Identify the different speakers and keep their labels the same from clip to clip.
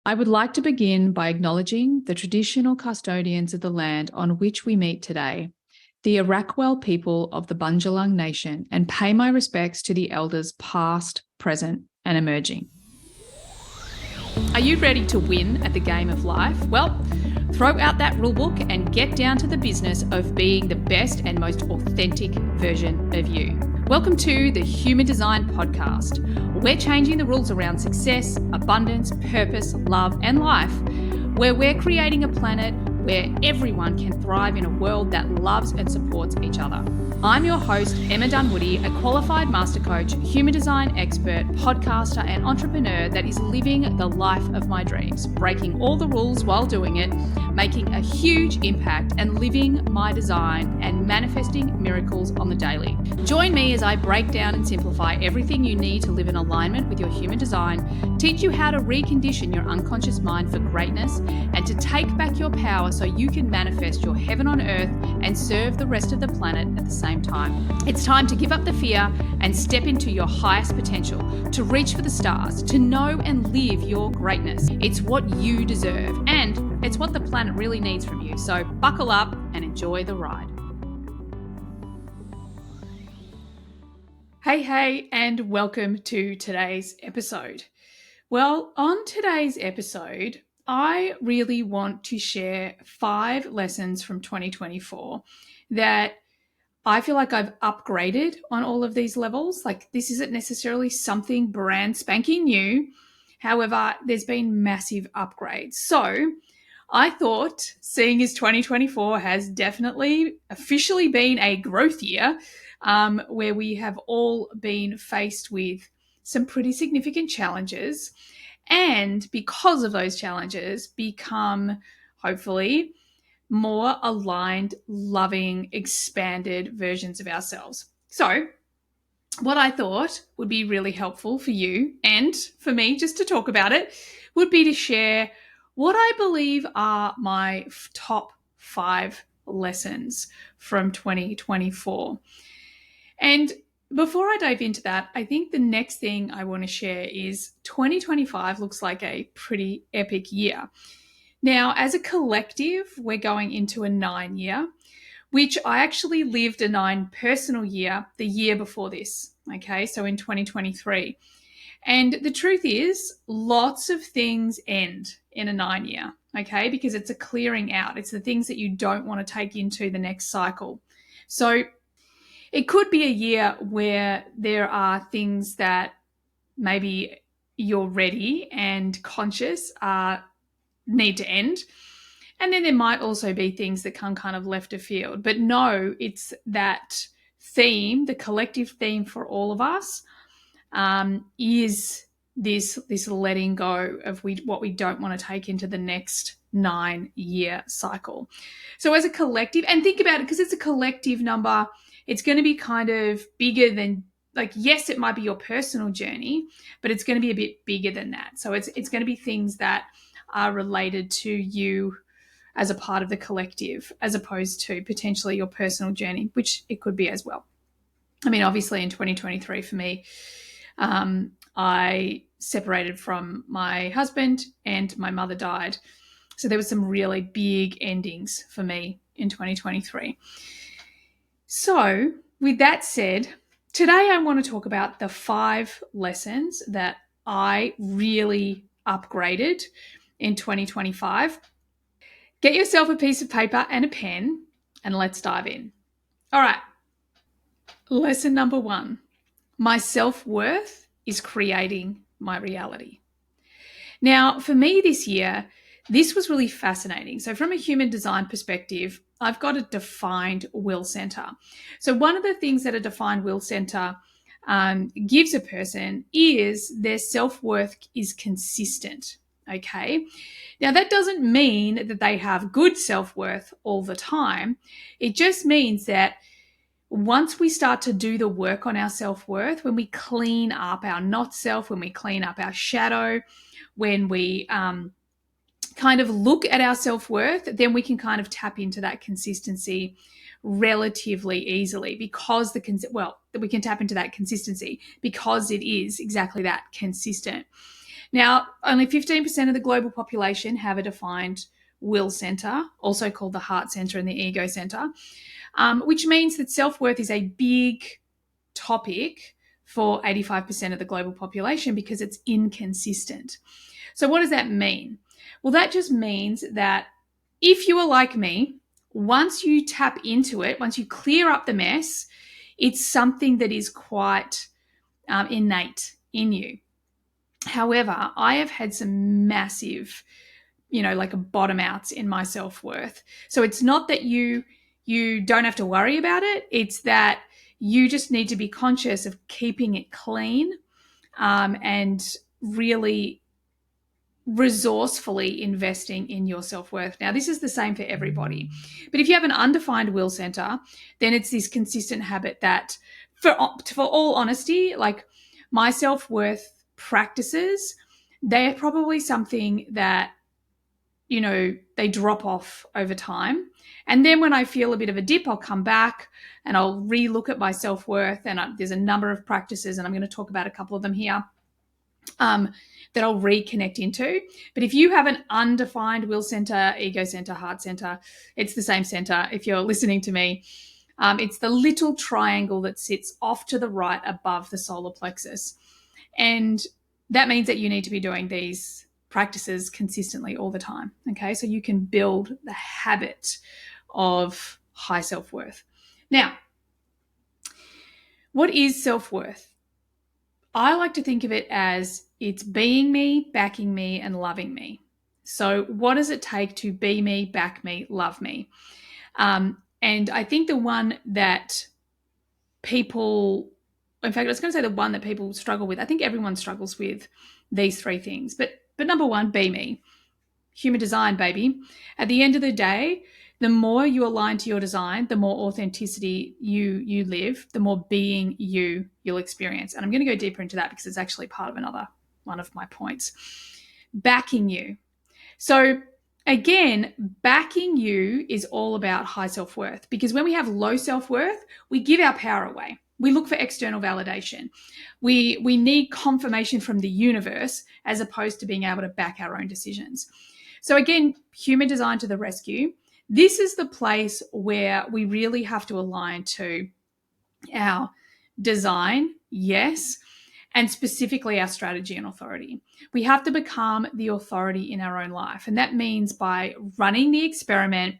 Speaker 1: I would like to begin by acknowledging the traditional custodians of the land on which we meet today, the Arakwal people of the Bundjalung Nation, and pay my respects to the elders past, present, and emerging. Are you ready to win at the game of life? Well, throw out that rulebook and get down to the business of being the best and most authentic version of you. Welcome to the Human Design Podcast. We're changing the rules around success, abundance, purpose, love, and life, where we're creating a planet where everyone can thrive in a world that loves and supports each other. I'm your host, Emma Dunwoody, a qualified master coach, human design expert, podcaster, and entrepreneur that is living the life of my dreams, breaking all the rules while doing it, making a huge impact, and living my design and manifesting miracles on the daily. Join me as I break down and simplify everything you need to live in alignment with your human design, teach you how to recondition your unconscious mind for greatness, and to take back your power so you can manifest your heaven on earth and serve the rest of the planet at the same time. It's time to give up the fear and step into your highest potential, to reach for the stars, to know and live your greatness. It's what you deserve, and it's what the planet really needs from you. So buckle up and enjoy the ride. Hey, and welcome to today's episode. Well, on today's episode, I really want to share 5 lessons from 2024 that I feel like I've upgraded on all of these levels. Like, this isn't necessarily something brand spanking new. However, there's been massive upgrades. So I thought, seeing as 2024 has definitely officially been a growth year, where we have all been faced with some pretty significant challenges, and because of those challenges, become hopefully more aligned, loving, expanded versions of ourselves. So what I thought would be really helpful for you and for me just to talk about it would be to share what I believe are my top 5 lessons from 2024. And before I dive into that, I think the next thing I want to share is 2025 looks like a pretty epic year. Now, as a collective, we're going into a 9 year, which I actually lived a 9 personal year the year before this. Okay, so in 2023. And the truth is, lots of things end in a 9 year, okay, because it's a clearing out. It's the things that you don't want to take into the next cycle. So it could be a year where there are things that maybe you're ready and conscious need to end. And then there might also be things that come kind of left of field. But no, it's that theme, the collective theme for all of us, is this letting go of what we don't want to take into the next 9 year cycle. So as a collective, and think about it, because it's a collective number, it's going to be kind of bigger than, like, yes, it might be your personal journey, but it's going to be a bit bigger than that. So it's going to be things that are related to you as a part of the collective, as opposed to potentially your personal journey, which it could be as well. I mean, obviously in 2023 for me, I separated from my husband and my mother died. So there were some really big endings for me in 2023. So with that said, today I want to talk about the 5 lessons that I really upgraded in 2025. Get yourself a piece of paper and a pen and let's dive in. All right. Lesson number 1. My self-worth is creating my reality. Now, for me this year, this was really fascinating. So from a human design perspective, I've got a defined will center. So one of the things that a defined will center gives a person is their self-worth is consistent. Okay. Now, that doesn't mean that they have good self-worth all the time. It just means that once we start to do the work on our self-worth, when we clean up our not self, when we clean up our shadow, when we kind of look at our self-worth, then we can kind of tap into that consistency relatively easily, because we can tap into that consistency because it is exactly that, consistent. Now, only 15% of the global population have a defined will center, also called the heart center and the ego center, which means that self-worth is a big topic for 85% of the global population because it's inconsistent. So what does that mean? Well, that just means that if you are like me, once you tap into it, once you clear up the mess, it's something that is quite innate in you. However, I have had some massive, like a bottom outs in my self-worth. So it's not that you don't have to worry about it. It's that you just need to be conscious of keeping it clean, and really resourcefully investing in your self-worth. Now, this is the same for everybody. But if you have an undefined will center, then it's this consistent habit that, for all honesty, like my self-worth practices, they're probably something that, they drop off over time. And then when I feel a bit of a dip, I'll come back and I'll re-look at my self-worth. And there's a number of practices, and I'm going to talk about a couple of them here, that I'll reconnect into. But if you have an undefined will center, ego center, heart center, it's the same center. If you're listening to me, it's the little triangle that sits off to the right above the solar plexus. And that means that you need to be doing these practices consistently all the time. Okay. So you can build the habit of high self-worth. Now, what is self-worth? I like to think of it as it's being me, backing me, and loving me. So what does it take to be me, back me, love me? And I think the one that people, in fact, I was going to say the one that people struggle with. I think everyone struggles with these three things. But number one, be me. Human design, baby. At the end of the day, the more you align to your design, the more authenticity you live, the more being you'll experience. And I'm going to go deeper into that because it's actually part of another one of my points. Backing you. So again, backing you is all about high self-worth, because when we have low self-worth, we give our power away. We look for external validation. We need confirmation from the universe as opposed to being able to back our own decisions. So again, human design to the rescue. This is the place where we really have to align to our design, yes, and specifically our strategy and authority. We have to become the authority in our own life. And that means by running the experiment,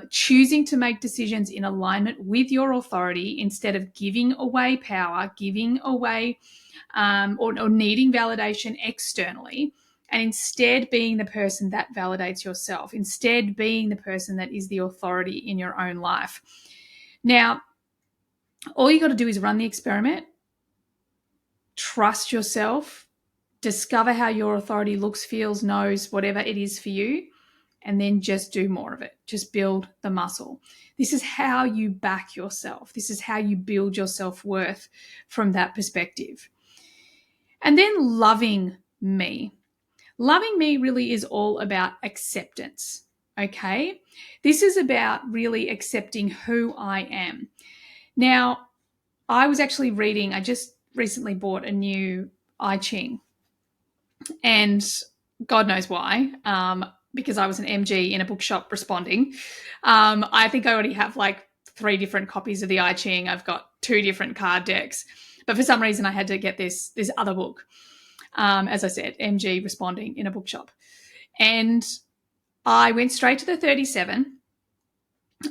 Speaker 1: choosing to make decisions in alignment with your authority instead of giving away power, giving away or needing validation externally, and instead being the person that validates yourself, instead being the person that is the authority in your own life. Now, all you got to do is run the experiment, trust yourself, discover how your authority looks, feels, knows, whatever it is for you, and then just do more of it. Just build the muscle. This is how you back yourself. This is how you build your self-worth from that perspective. And then loving me. Loving me really is all about acceptance, okay? This is about really accepting who I am. Now, I was actually reading, I just recently bought a new I Ching, and God knows why, because I was an MG in a bookshop responding. I think I already have like 3 different copies of the I Ching. I've got 2 different card decks, but for some reason I had to get this other book. As I said, MG responding in a bookshop. And I went straight to the 37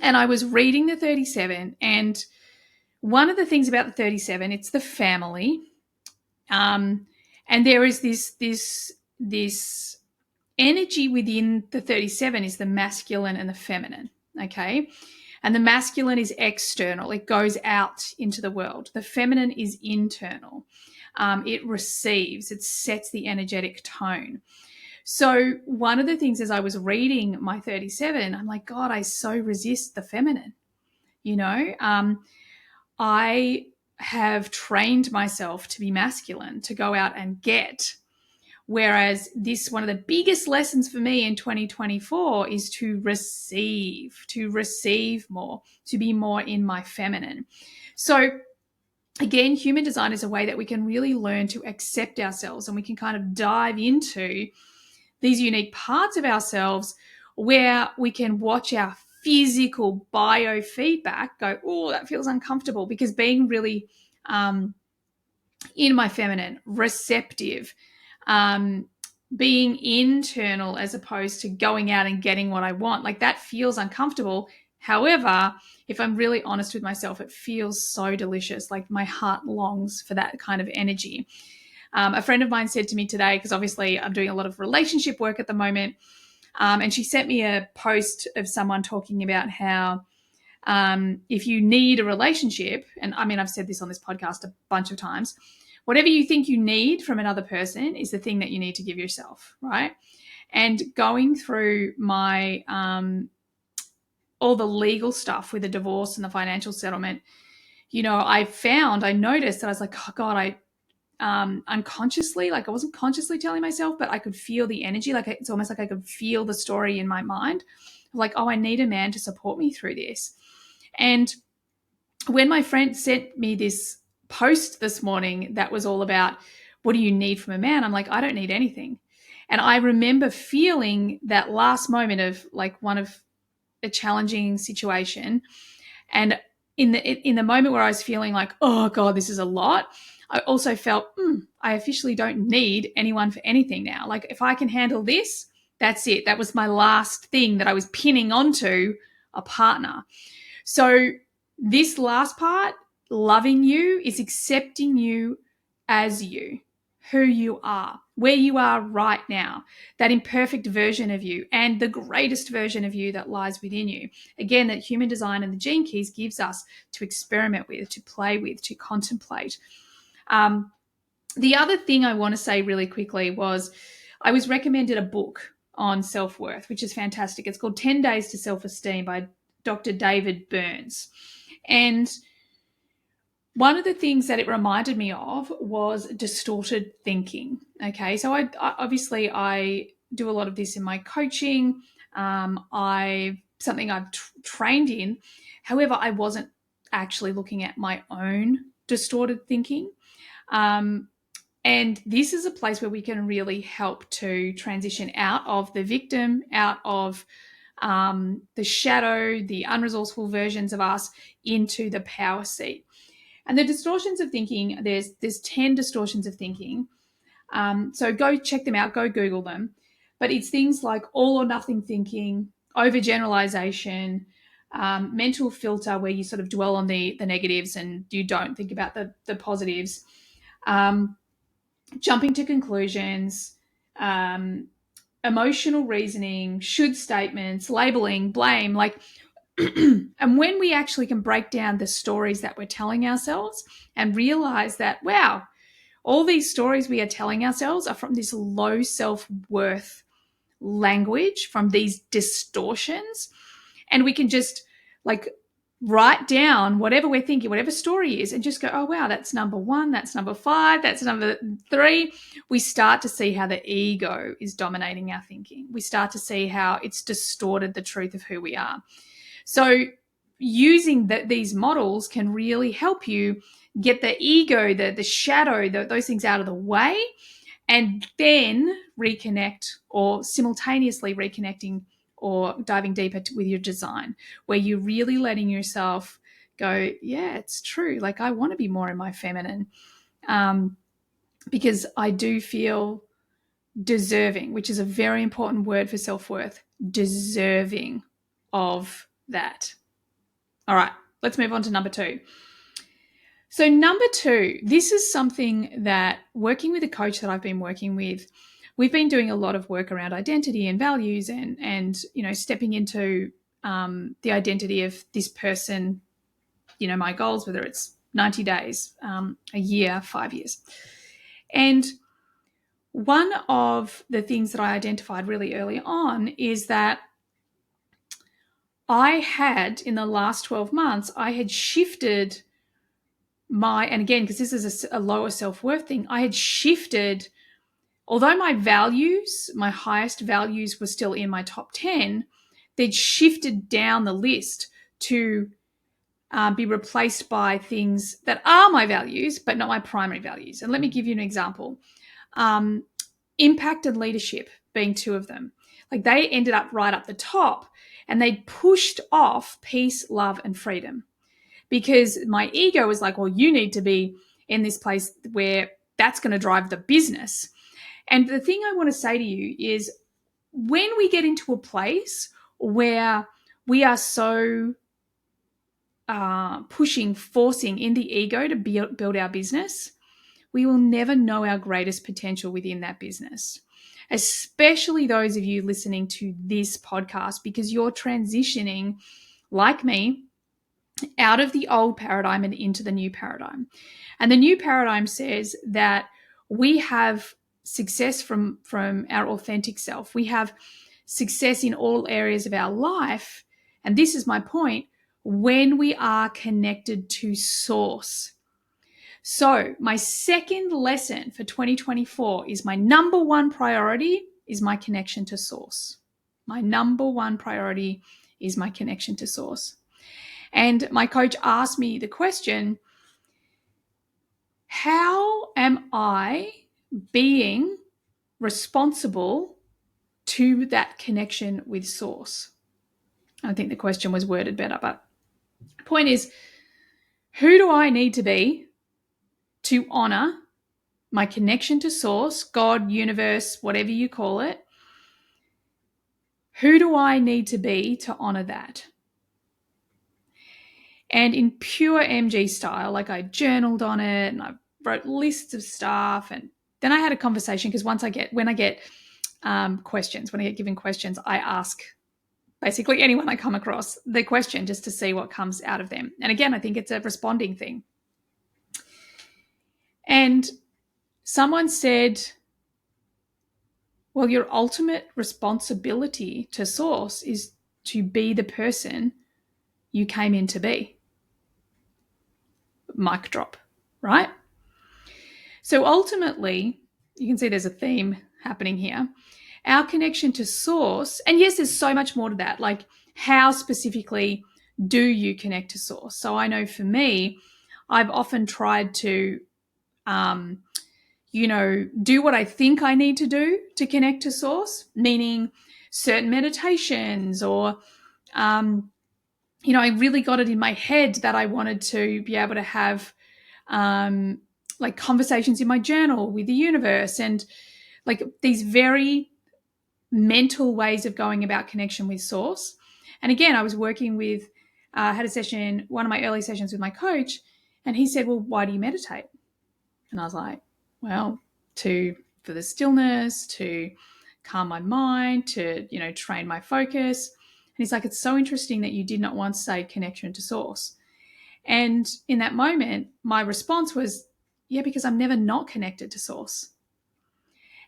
Speaker 1: and I was reading the 37. And one of the things about the 37, it's the family. And there is this energy within the 37 is the masculine and the feminine, okay? And the masculine is external. It goes out into the world. The feminine is internal. It receives, it sets the energetic tone. So one of the things as I was reading my 37, I'm like, God, I so resist the feminine. I have trained myself to be masculine, to go out and get. Whereas one of the biggest lessons for me in 2024 is to receive more, to be more in my feminine. So again, human design is a way that we can really learn to accept ourselves, and we can kind of dive into these unique parts of ourselves where we can watch our physical biofeedback go, oh, that feels uncomfortable, because being really in my feminine, receptive, being internal as opposed to going out and getting what I want, like that feels uncomfortable. However, if I'm really honest with myself, it feels so delicious. Like my heart longs for that kind of energy. A friend of mine said to me today, because obviously I'm doing a lot of relationship work at the moment, and she sent me a post of someone talking about how if you need a relationship, and I mean, I've said this on this podcast a bunch of times, whatever you think you need from another person is the thing that you need to give yourself, right? And going through my all the legal stuff with the divorce and the financial settlement, I noticed that I was like, oh God, I unconsciously, like I wasn't consciously telling myself, but I could feel the energy. Like it's almost like I could feel the story in my mind. Like, oh, I need a man to support me through this. And when my friend sent me this post this morning that was all about what do you need from a man, I'm like, I don't need anything. And I remember feeling that last moment of like one of a challenging situation, and in the moment where I was feeling like, oh God, this is a lot, I also felt I officially don't need anyone for anything now. Like if I can handle this, that's it. That was my last thing that I was pinning onto a partner. So this last part, loving you, is accepting you as you, who you are, where you are right now, that imperfect version of you and the greatest version of you that lies within you. Again, that human design and the gene keys gives us to experiment with, to play with, to contemplate. The other thing I want to say really quickly was I was recommended a book on self-worth, which is fantastic. It's called 10 Days to Self-Esteem by Dr. David Burns. And one of the things that it reminded me of was distorted thinking. Okay, so I do a lot of this in my coaching. Something I've trained in. However, I wasn't actually looking at my own distorted thinking. And this is a place where we can really help to transition out of the victim, out of the shadow, the unresourceful versions of us, into the power seat. And the distortions of thinking, there's 10 distortions of thinking. So go check them out, go Google them. But it's things like all or nothing thinking, overgeneralization, mental filter where you sort of dwell on the negatives and you don't think about the positives, jumping to conclusions, emotional reasoning, should statements, labeling, blame, like and when we actually can break down the stories that we're telling ourselves and realize that, wow, all these stories we are telling ourselves are from this low self-worth language, from these distortions, and we can just like write down whatever we're thinking, whatever story is, and just go, oh wow, that's number 1, that's number 5, that's number 3. We start to see how the ego is dominating our thinking. We start to see how it's distorted the truth of who we are. So using these models can really help you get the ego, the shadow, those things out of the way, and then reconnect, or simultaneously reconnecting or diving deeper with your design, where you're really letting yourself go, yeah, it's true. Like I want to be more in my feminine, because I do feel deserving, which is a very important word for self-worth, deserving of that. All right, let's move on to number 2. So number 2, this is something that working with a coach that I've been working with, we've been doing a lot of work around identity and values and stepping into the identity of this person, my goals, whether it's 90 days, a year, 5 years. And one of the things that I identified really early on is that I had, in the last 12 months, I had shifted and again, because this is a lower self-worth thing, I had shifted, although my values, my highest values were still in my top 10, they'd shifted down the list to be replaced by things that are my values, but not my primary values. And let me give you an example. Impact and leadership being two of them. Like they ended up right up the top, and they pushed off peace, love, and freedom, because my ego was like, well, you need to be in this place where that's going to drive the business. And the thing I want to say to you is, when we get into a place where we are so forcing in the ego to build our business, we will never know our greatest potential within that business. Especially those of you listening to this podcast, because you're transitioning, like me, out of the old paradigm and into the new paradigm. And the new paradigm says that we have success from our authentic self. We have success in all areas of our life. And this is my point, when we are connected to source. So my second lesson for 2024 is my number one priority is my connection to source. My number one priority is my connection to source. And my coach asked me the question, how am I being responsible to that connection with source? I think the question was worded better, but the point is, who do I need to be to honor my connection to source, God, universe, whatever you call it? Who do I need to be to honor that? And in pure MG style, like I journaled on it and I wrote lists of stuff. And then I had a conversation, because when I get questions, when I get given questions, I ask basically anyone I come across the question just to see what comes out of them. And again, I think it's a responding thing. And someone said, well, your ultimate responsibility to source is to be the person you came in to be. Mic drop, right? So ultimately, you can see there's a theme happening here. Our connection to source, and yes, there's so much more to that. Like, how specifically do you connect to source? So I know for me, I've often tried to, do what I think I need to do to connect to source, meaning certain meditations or, I really got it in my head that I wanted to be able to have like conversations in my journal with the universe, and like these very mental ways of going about connection with source. And again, I was working with, had a session, one of my early sessions with my coach, and he said, well, why do you meditate? And I was like, well, for the stillness, to calm my mind, to, train my focus. And he's like, it's so interesting that you did not once say connection to source. And in that moment, my response was, yeah, because I'm never not connected to source.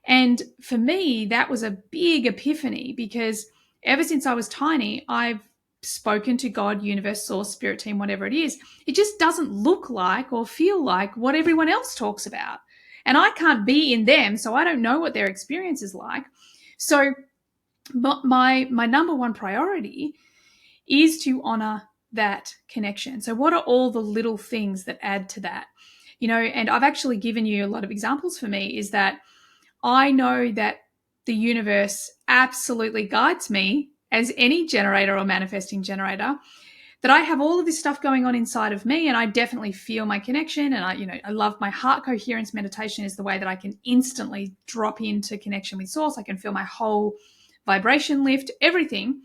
Speaker 1: And for me, that was a big epiphany, because ever since I was tiny, I've spoken to God, universe, source, spirit team, whatever it is. It just doesn't look like or feel like what everyone else talks about. And I can't be in them, so I don't know what their experience is like. So my number one priority is to honor that connection. So what are all the little things that add to that? And I've actually given you a lot of examples. For me is that I know that the universe absolutely guides me, as any generator or manifesting generator, that I have all of this stuff going on inside of me, and I definitely feel my connection. And I love my heart coherence meditation is the way that I can instantly drop into connection with source. I can feel my whole vibration lift, everything.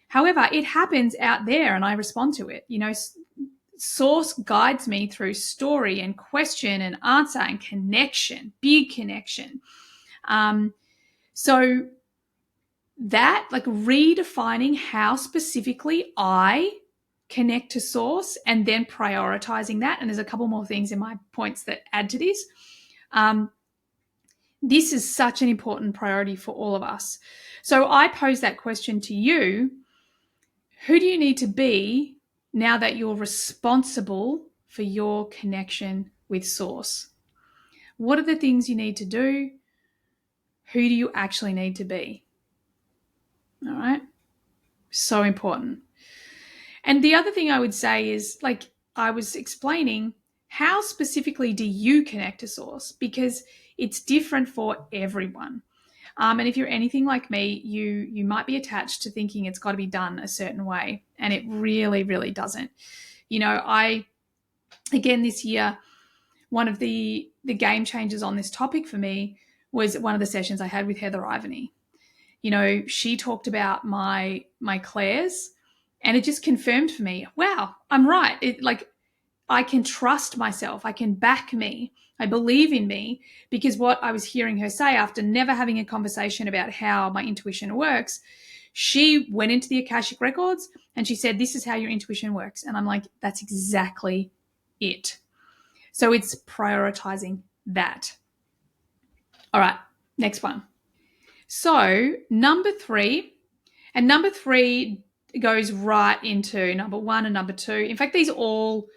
Speaker 1: However, it happens out there and I respond to it. Source guides me through story and question and answer and connection, big connection. So that, like, redefining how specifically I connect to source and then prioritizing that. And there's a couple more things in my points that add to this. This is such an important priority for all of us. So I pose that question to you. Who do you need to be now that you're responsible for your connection with source? What are the things you need to do? Who do you actually need to be? All right. So important. And the other thing I would say is, like I was explaining, how specifically do you connect to source? Because it's different for everyone. And if you're anything like me, you might be attached to thinking it's got to be done a certain way, and it really, really doesn't. Again, this year, one of the game changers on this topic for me was one of the sessions I had with Heather Ivany. She talked about my clairs, and it just confirmed for me, wow, I'm right. I can trust myself. I can back me. I believe in me, because what I was hearing her say after never having a conversation about how my intuition works, she went into the Akashic Records and she said, this is how your intuition works. And I'm like, that's exactly it. So it's prioritizing that. All right, next one. So number three goes right into number one and number two. In fact, these all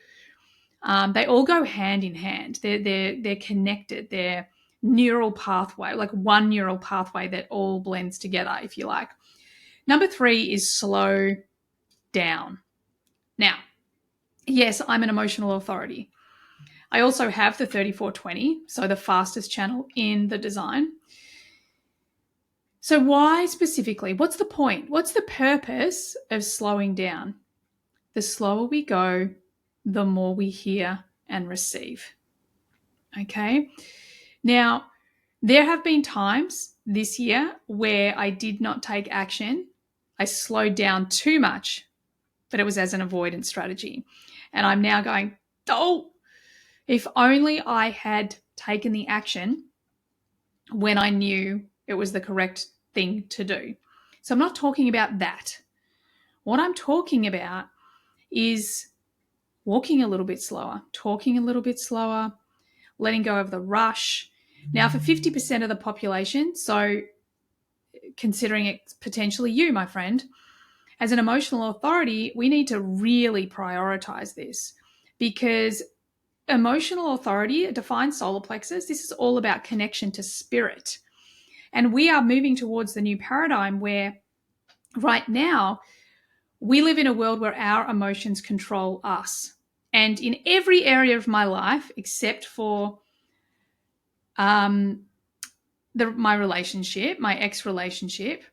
Speaker 1: they all go hand in hand. They're connected. They're neural pathway, like one neural pathway that all blends together, if you like. Number three is slow down. Now, yes, I'm an emotional authority. I also have the 3420, so the fastest channel in the design. So why specifically? What's the point? What's the purpose of slowing down? The slower we go, the more we hear and receive. Okay? Now, there have been times this year where I did not take action. I slowed down too much, but it was as an avoidance strategy. And I'm now going, oh, if only I had taken the action when I knew it was the correct thing to do. So I'm not talking about that. What I'm talking about is walking a little bit slower, talking a little bit slower, letting go of the rush. Now, for 50% of the population, so considering it potentially you, my friend, as an emotional authority, we need to really prioritize this, because emotional authority, a defined solar plexus, this is all about connection to spirit. And we are moving towards the new paradigm where right now we live in a world where our emotions control us. And in every area of my life, except for my relationship, my ex-relationship,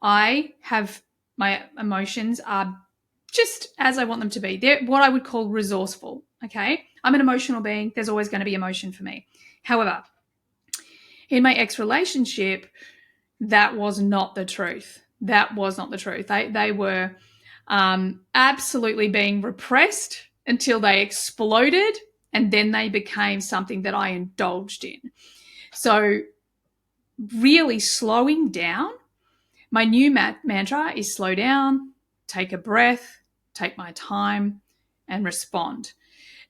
Speaker 1: I have, my emotions are just as I want them to be. They're what I would call resourceful. Okay. I'm an emotional being. There's always going to be emotion for me. However, in my ex-relationship, that was not the truth. That was not the truth. They were absolutely being repressed until they exploded, and then they became something that I indulged in. So really slowing down, my new mantra is slow down, take a breath, take my time, and respond.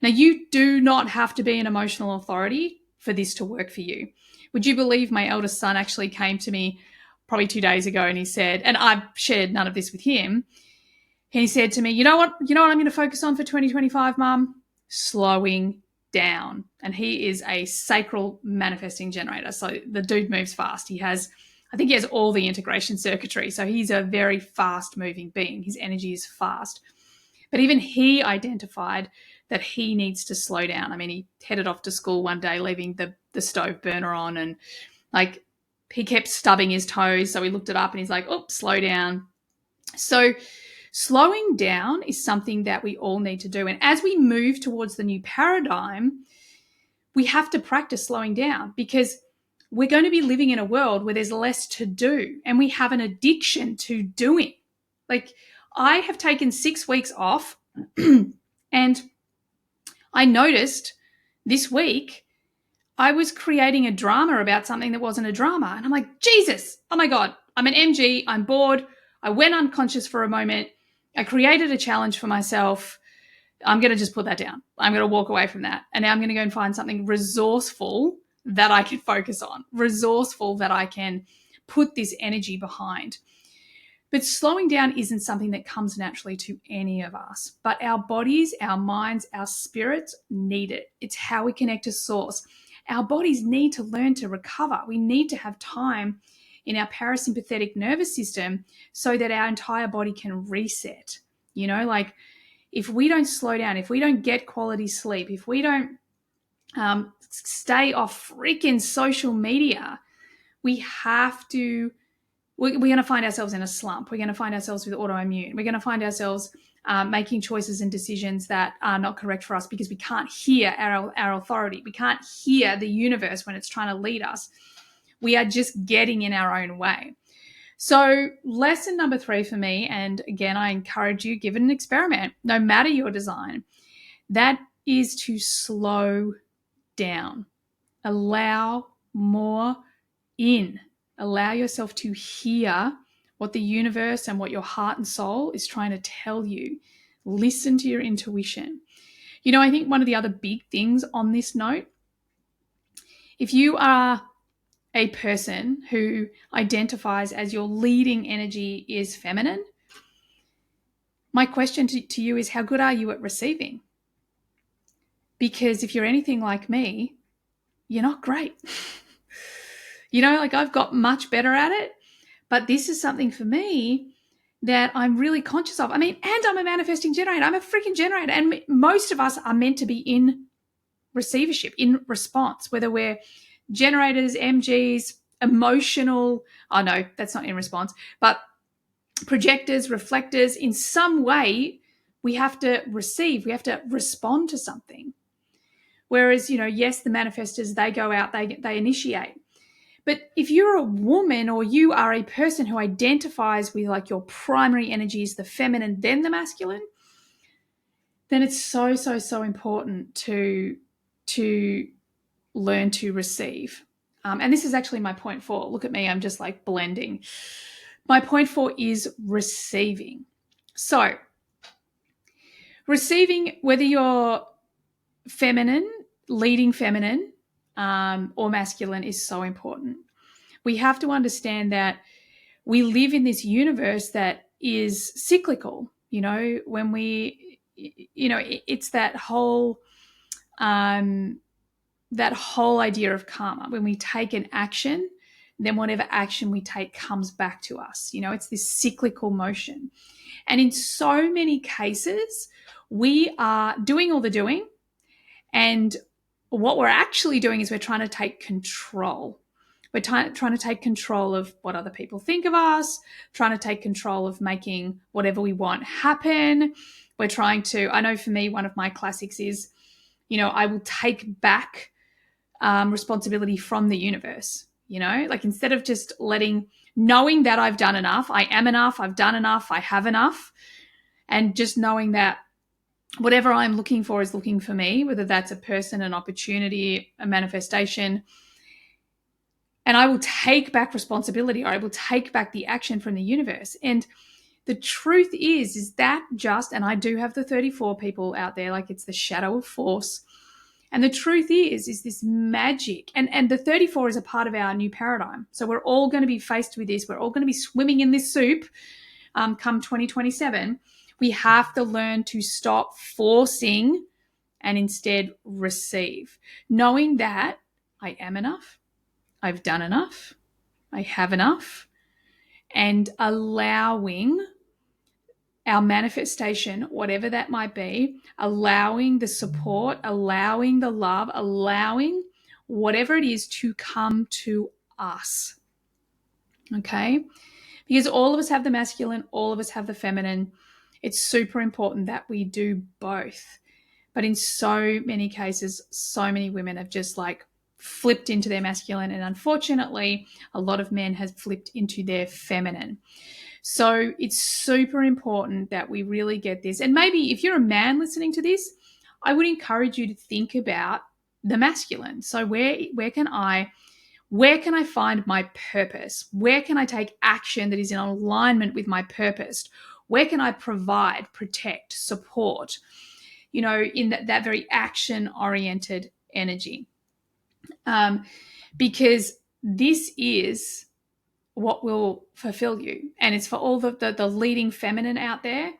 Speaker 1: Now, you do not have to be an emotional authority for this to work for you. Would you believe my eldest son actually came to me probably 2 days ago, and he said, and I've shared none of this with him, he said to me, you know what I'm going to focus on for 2025, Mum? Slowing down. And he is a sacral manifesting generator. So the dude moves fast. I think he has all the integration circuitry. So he's a very fast moving being. His energy is fast. But even he identified that he needs to slow down. I mean, he headed off to school one day, leaving the stove burner on, and like he kept stubbing his toes. So he looked it up and he's like, oh, slow down. So slowing down is something that we all need to do. And as we move towards the new paradigm, we have to practice slowing down, because we're going to be living in a world where there's less to do, and we have an addiction to doing. Like, I have taken 6 weeks off and I noticed this week I was creating a drama about something that wasn't a drama. And I'm like, Jesus, oh my God, I'm an MG, I'm bored. I went unconscious for a moment. I created a challenge for myself. I'm going to just put that down. I'm going to walk away from that. And now I'm going to go and find something resourceful that I can focus on, resourceful that I can put this energy behind. But slowing down isn't something that comes naturally to any of us. But our bodies, our minds, our spirits need it. It's how we connect to source. Our bodies need to learn to recover. We need to have time in our parasympathetic nervous system so that our entire body can reset. Like if we don't slow down, if we don't get quality sleep, if we don't stay off freaking social media, we're going to find ourselves in a slump. We're going to find ourselves with autoimmune. We're going to find ourselves making choices and decisions that are not correct for us because we can't hear our authority. We can't hear the universe when it's trying to lead us. We are just getting in our own way. So lesson number 3 for me, and again, I encourage you, give it an experiment, no matter your design, that is to slow down. Allow more in. Allow yourself to hear what the universe and what your heart and soul is trying to tell you. Listen to your intuition. I think one of the other big things on this note, if you are a person who identifies as your leading energy is feminine, my question to you is, how good are you at receiving? Because if you're anything like me, you're not great. Like I've got much better at it, but this is something for me that I'm really conscious of. And I'm a manifesting generator. I'm a freaking generator. And most of us are meant to be in receivership, in response, whether we're generators, MGs, emotional, oh no, that's not in response, but projectors, reflectors, in some way, we have to receive, we have to respond to something. Whereas, yes, the manifestors, they go out, they initiate. But if you're a woman or you are a person who identifies with like your primary energy is the feminine, then the masculine, then it's so, so, so important to learn to receive. And this is actually my point 4. Look at me, I'm just like blending. My point 4 is receiving. So receiving, whether you're feminine, leading feminine, or masculine, is so important. We have to understand that we live in this universe that is cyclical. When it's that whole idea of karma. When we take an action, then whatever action we take comes back to us. It's this cyclical motion. And in so many cases, we are doing all the doing, and what we're actually doing is we're trying to take control. We're trying to take control of what other people think of us, trying to take control of making whatever we want happen. We're trying to, I know for me, one of my classics is, I will take back responsibility from the universe. Like instead of just knowing that I've done enough, I am enough, I've done enough, I have enough, and just knowing that whatever I'm looking for is looking for me, whether that's a person, an opportunity, a manifestation. And I will take back responsibility, or I will take back the action from the universe. And the truth is that and I do have the 34 people out there, like it's the shadow of force. And the truth is this magic. And the 34 is a part of our new paradigm. So we're all going to be faced with this. We're all going to be swimming in this soup come 2027. We have to learn to stop forcing and instead receive, knowing that I am enough, I've done enough, I have enough, and allowing our manifestation, whatever that might be, allowing the support, allowing the love, allowing whatever it is to come to us. Okay? Because all of us have the masculine, all of us have the feminine. It's super important that we do both. But in so many cases, so many women have just like flipped into their masculine, and unfortunately, a lot of men have flipped into their feminine. So it's super important that we really get this. And maybe if you're a man listening to this, I would encourage you to think about the masculine. So where can I find my purpose? Where can I take action that is in alignment with my purpose? Where can I provide, protect, support, in that very action-oriented energy? Because this is what will fulfill you. And it's for all the leading feminine out there.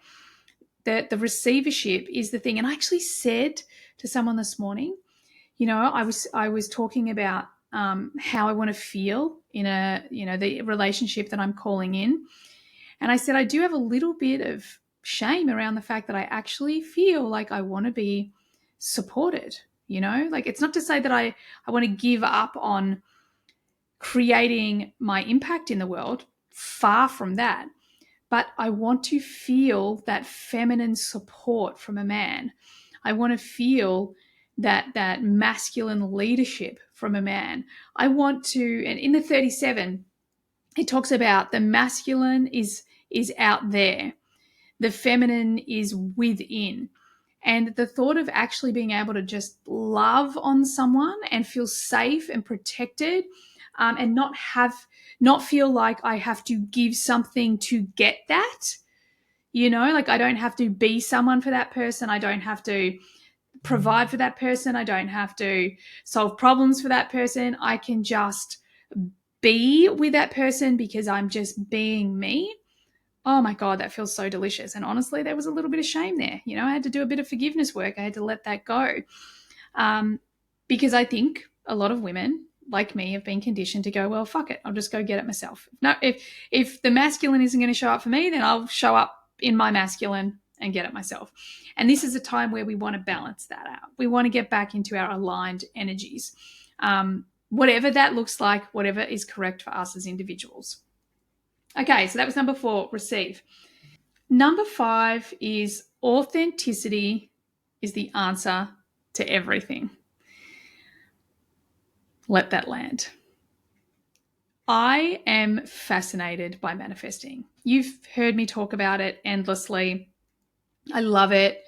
Speaker 1: The receivership is the thing. And I actually said to someone this morning, I was talking about how I want to feel in the relationship that I'm calling in. And I said, I do have a little bit of shame around the fact that I actually feel like I want to be supported. Like, it's not to say that I want to give up on creating my impact in the world. Far from that. But I want to feel that feminine support from a man. I want to feel that masculine leadership from a man. I want to, and in the 37, it talks about the masculine is out there, the feminine is within. And the thought of actually being able to just love on someone and feel safe and protected, and not feel like I have to give something to get that. Like, I don't have to be someone for that person. I don't have to provide for that person. I don't have to solve problems for that person. I can just be with that person because I'm just being me. Oh my God, that feels so delicious. And honestly, there was a little bit of shame there. I had to do a bit of forgiveness work. I had to let that go. Because I think a lot of women like me have been conditioned to go, well, fuck it, I'll just go get it myself. No, if the masculine isn't going to show up for me, then I'll show up in my masculine and get it myself. And this is a time where we want to balance that out. We want to get back into our aligned energies. Whatever that looks like, whatever is correct for us as individuals. Okay, so that was number 4, receive. Number 5 is authenticity is the answer to everything. Let that land. I am fascinated by manifesting. You've heard me talk about it endlessly. I love it.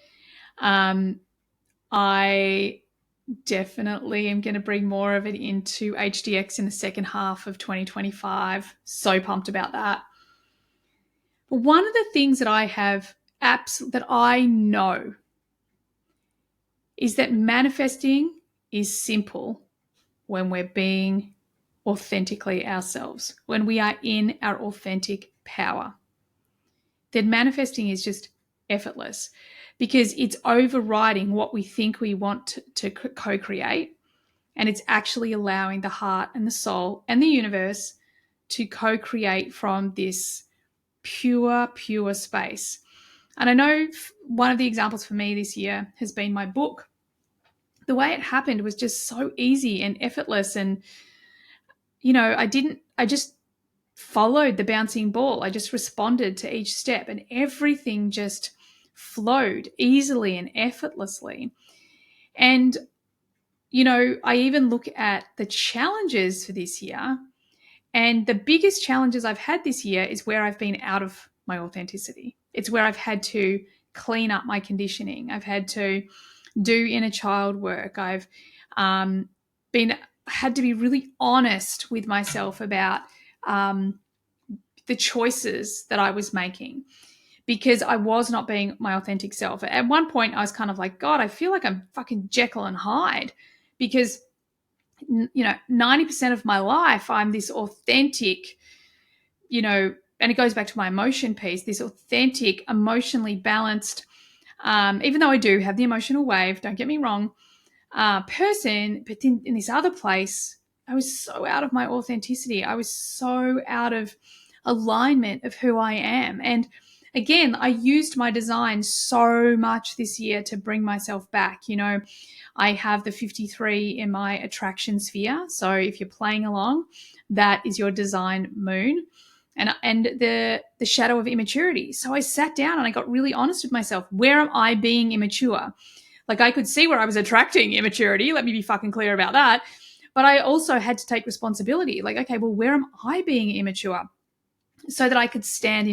Speaker 1: I definitely am going to bring more of it into HDX in the second half of 2025. So pumped about that. But one of the things that I have that I know is that manifesting is simple when we're being authentically ourselves, when we are in our authentic power. Then manifesting is just effortless because it's overriding what we think we want to co-create, and it's actually allowing the heart and the soul and the universe to co-create from this pure space. And I know one of the examples for me this year has been my book. The way it happened was just so easy and effortless. And, I just followed the bouncing ball. I just responded to each step, and everything just flowed easily and effortlessly. And, I even look at the challenges for this year, and the biggest challenges I've had this year is where I've been out of my authenticity. It's where I've had to clean up my conditioning. I've had to do inner child work. I've had to be really honest with myself about the choices that I was making, because I was not being my authentic self. At one point, I was kind of like, God, I feel like I'm fucking Jekyll and Hyde, because 90% of my life, I'm this authentic, and it goes back to my emotion piece, this authentic, emotionally balanced, even though I do have the emotional wave, don't get me wrong, person, but in this other place, I was so out of my authenticity. I was so out of alignment of who I am. And again, I used my design so much this year to bring myself back. I have the 53 in my attraction sphere. So if you're playing along, that is your design moon. And the shadow of immaturity. So I sat down and I got really honest with myself. Where am I being immature? Like, I could see where I was attracting immaturity. Let me be fucking clear about that. But I also had to take responsibility. Like, okay, well, where am I being immature? So that I could step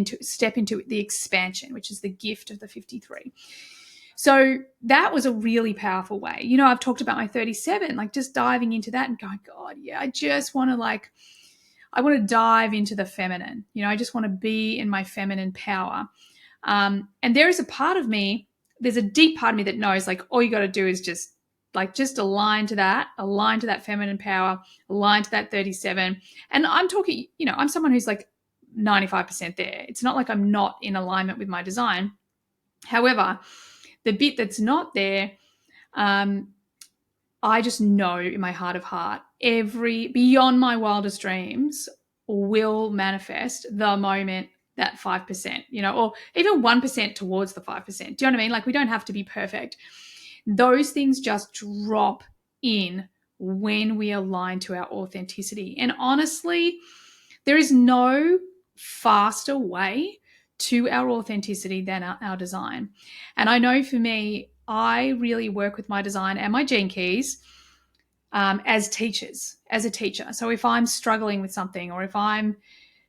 Speaker 1: into the expansion, which is the gift of the 53. So that was a really powerful way. I've talked about my 37, like just diving into that and going, God, yeah, I just want to I want to dive into the feminine. I just want to be in my feminine power. And there is a part of me, there's a deep part of me that knows, like, all you got to do is just align to that feminine power, align to that 37. And I'm talking, I'm someone who's like 95% there. It's not like I'm not in alignment with my design. However, the bit that's not there, I just know in my heart of heart, beyond my wildest dreams will manifest the moment that 5%, or even 1% towards the 5%. Do you know what I mean? Like, we don't have to be perfect. Those things just drop in when we align to our authenticity. And honestly, there is no faster way to our authenticity than our design. And I know for me, I really work with my design and my gene keys as a teacher. So if I'm struggling with something, or if I'm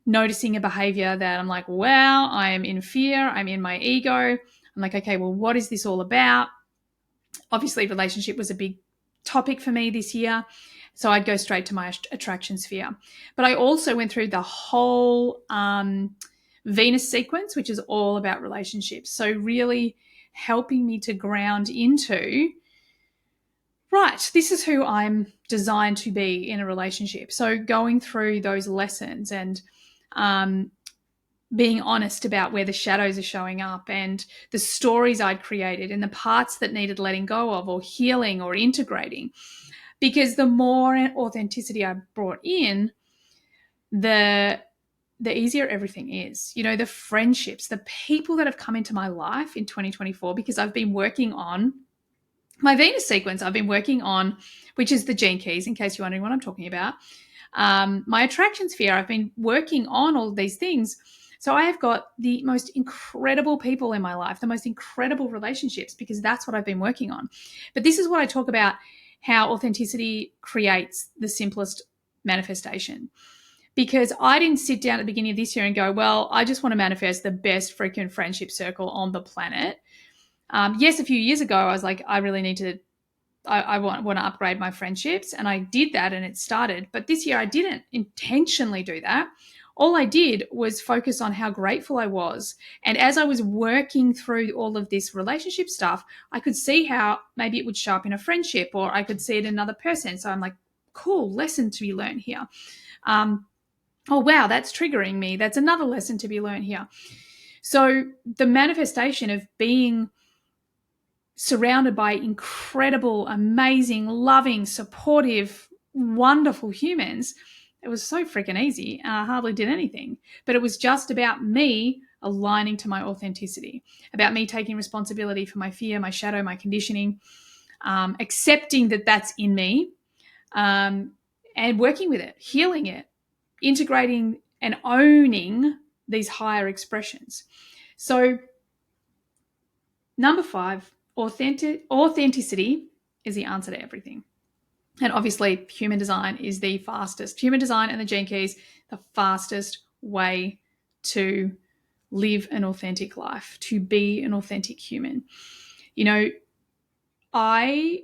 Speaker 1: noticing a behavior that I'm like, wow, I am in fear, I'm in my ego, I'm like, okay, well, what is this all about? Obviously, relationship was a big topic for me this year. So I'd go straight to my attraction sphere. But I also went through the whole Venus sequence, which is all about relationships. So really helping me to ground into, right, this is who I'm designed to be in a relationship. So going through those lessons and being honest about where the shadows are showing up and the stories I'd created and the parts that needed letting go of, or healing, or integrating. Because the more authenticity I brought in, the easier everything is. The friendships, the people that have come into my life in 2024, because I've been working on my Venus sequence, I've been working on, which is the gene keys, in case you're wondering what I'm talking about. My attraction sphere, I've been working on all of these things. So I have got the most incredible people in my life, the most incredible relationships, because that's what I've been working on. But this is what I talk about, how authenticity creates the simplest manifestation. Because I didn't sit down at the beginning of this year and go, well, I just want to manifest the best freaking friendship circle on the planet. Yes, a few years ago, I was like, I really need to, I want to upgrade my friendships. And I did that and it started. But this year I didn't intentionally do that. All I did was focus on how grateful I was. And as I was working through all of this relationship stuff, I could see how maybe it would show up in a friendship, or I could see it in another person. So I'm like, cool, lesson to be learned here. Oh, wow, that's triggering me. That's another lesson to be learned here. So the manifestation of being surrounded by incredible, amazing, loving, supportive, wonderful humans, it was so freaking easy. I hardly did anything. But it was just about me aligning to my authenticity, about me taking responsibility for my fear, my shadow, my conditioning, accepting that that's in me, and working with it, healing it, integrating and owning these higher expressions. So, number 5, authenticity is the answer to everything. And obviously, human design is the fastest. Human design and the gene keys, the fastest way to live an authentic life, to be an authentic human. I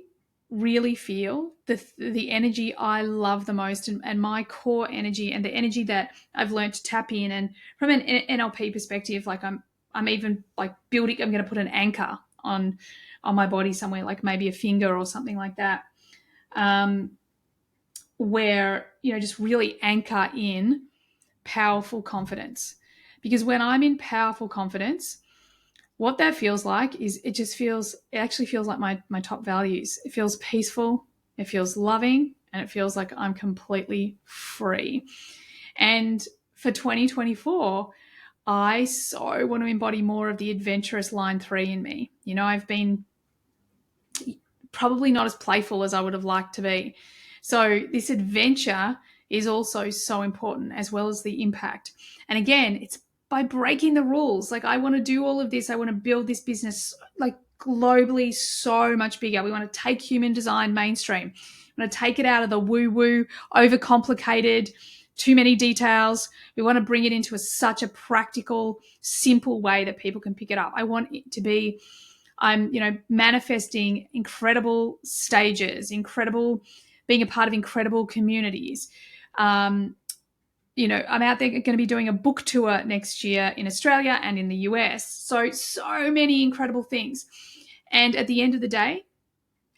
Speaker 1: really feel the energy I love the most, and my core energy, and the energy that I've learned to tap in. And from an NLP perspective, like I'm even like building, I'm going to put an anchor on my body somewhere, like maybe a finger or something like that, where, just really anchor in powerful confidence. Because when I'm in powerful confidence, what that feels like is it actually feels like my top values. It feels peaceful, it feels loving, and it feels like I'm completely free. And for 2024, I so want to embody more of the adventurous line 3 in me. I've been probably not as playful as I would have liked to be. So this adventure is also so important, as well as the impact. And again, it's by breaking the rules. Like, I want to do all of this. I want to build this business like globally so much bigger. We want to take human design mainstream. We want to take it out of the woo-woo, overcomplicated, too many details. We want to bring it into such a practical, simple way that people can pick it up. I want it to be, I'm, manifesting incredible stages, being a part of incredible communities. I'm out there going to be doing a book tour next year in Australia and in the US. So many incredible things. And at the end of the day,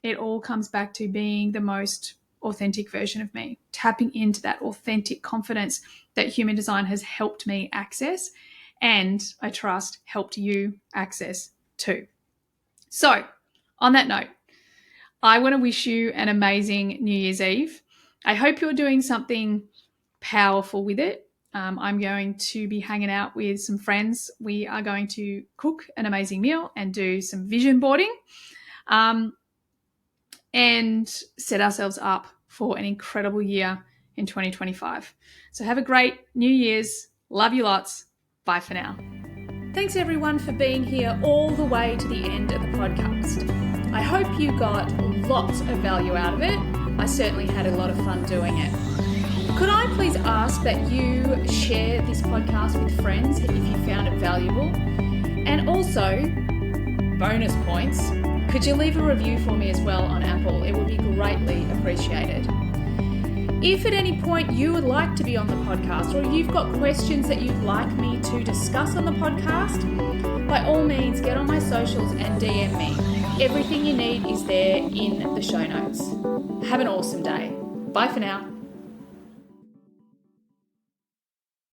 Speaker 1: it all comes back to being the most authentic version of me, tapping into that authentic confidence that human design has helped me access, and I trust helped you access too. So, on that note, I want to wish you an amazing New Year's Eve. I hope you're doing something powerful with it. I'm going to be hanging out with some friends. We are going to cook an amazing meal and do some vision boarding and set ourselves up for an incredible year in 2025. So have a great New Year's. Love you lots. Bye for now. Thanks everyone for being here all the way to the end of the podcast. I hope you got lots of value out of it. I certainly had a lot of fun doing it. Could I please ask that you share this podcast with friends if you found it valuable? And also, bonus points, could you leave a review for me as well on Apple? It would be greatly appreciated. If at any point you would like to be on the podcast or you've got questions that you'd like me to discuss on the podcast, by all means get on my socials and DM me. Everything you need is there in the show notes. Have an awesome day. Bye for now.